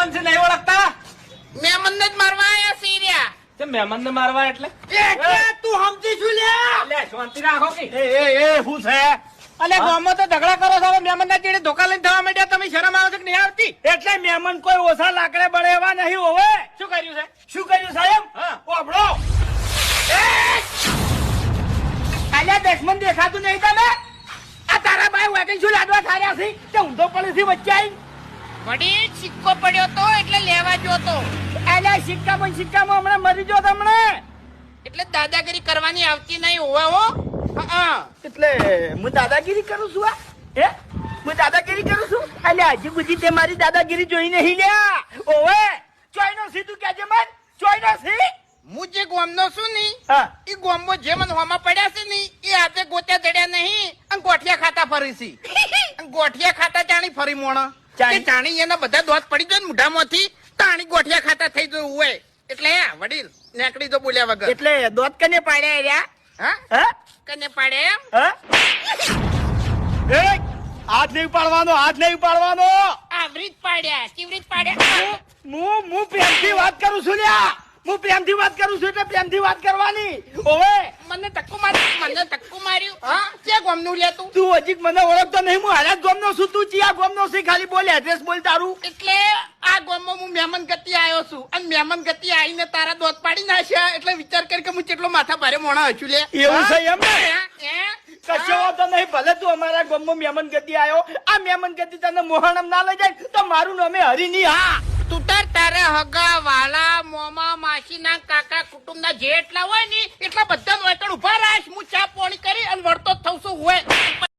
મહેમાન છે નહીં ઓળખતા? મહેમાન ને જ મારવા આયા છે રહ્યા. તે મહેમાન ને મારવા એટલે તું સમજી શું લ્યા? લે શાંતિ રાખો કે શું છે? અલે ગામમાં તો ઝઘડા કરો છો મહેમાન ના ચેડે ધોકા લઈને થવા માંડ્યા તમે શરમ આવે છે કે નહીં આવતી? એટલે મહેમાન કોઈ ઓછા લાકડે બળે એવા નહીં હોવે. શું કર્યું છે? શું કર્યું સાહેબ? હા. ઓભળો. અલ્યા દશમન દેખાતું નહીં તમે? આ તારા ભાઈ વાગી શું લાડવા થાર્યા છે તે ઊંધો પડે છે વચ્ચે આઈ? વડી સિક્કો પડ્યો તો એટલે લેવા ગયો તો. અલ્યા સિક્કામાં હમણાં મરી ગયો તમને. એટલે દાદાગીરી કરવાની આવતી નહીં હોવે હો. એટલે હું દાદાગીરી કરું છું આ? હે હું દાદાગીરી કરું છું? અલ્યા હજી બુજી તે મારી દાદાગીરી જોઈ નહીં લ્યા. ઓવે ચોઈનો સીધું કેજે મન ચોઈનો સી. હું જે ગોમનો છું ની હા એ ગોમમાં જે મને હોમાં પડ્યા છે ની એ હાથે ગોત્યા ચડ્યા નહીં અને ગોઠિયા ખાતા ફરી છે. અને ગોઠિયા ખાતા જાણી ફરી મોણા જાણી? એ જાણી એના બધા દોત પડી જાય ને મોઢામાંથી તાણી ગોઠિયા ખાતા થઈ ગયું હોય એટલે વડીલ નેકડી તો બોલ્યા વગર. એટલે દોત કને પાડ્યા રહ્યા? હા હા કને પાડે એમ હા એ હાથ નહીં ઉપાડવાનો, હાથ નહીં ઉપાડવાનો. આવરી જ પાડ્યા ચીવરી જ પાડ્યા. હું પ્રેમથી વાત કરું છું લ્યા. હું પ્રેમથી વાત કરું છું એટલે પ્રેમથી વાત કરવાની. ઓવે મને ધક્કો માર્યું હા ક્યાં ગોમનું લે તું? તું હજી મને ઓળખતો નહીં. હું હાલ જ ગોમનો છું. તું ચિયા ગોમનો છે? ખાલી બોલ, એડ્રેસ બોલ તારું. એટલે આ ગામમાં હું મહેમાન ગતિ આવ્યો છું અને મહેમાન ગતિ આવીને તારા દોત પાડી નાખ્યા એટલે વિચાર કરી કે હું કેટલો માથા ભારે મોણા હશું લે. એવું છે એમ ને? હે? કશો વાંધો નહીં. ભલે તું અમારા ગામમાં મહેમાન ગતિ આવ્યો. આ મહેમાન ગતિ તને મોહણમ ના લઈ જાય તો મારું નામે હરીની. હા તું તારે હગા વાલા મોમા માસી ના કાકા કુટુંબ ના જે એટલા હોય ને એટલા બધા નો એકડ ઉભા રાખ. હું ચા પાણી કરી અને વળતો જ થઉં છું હોય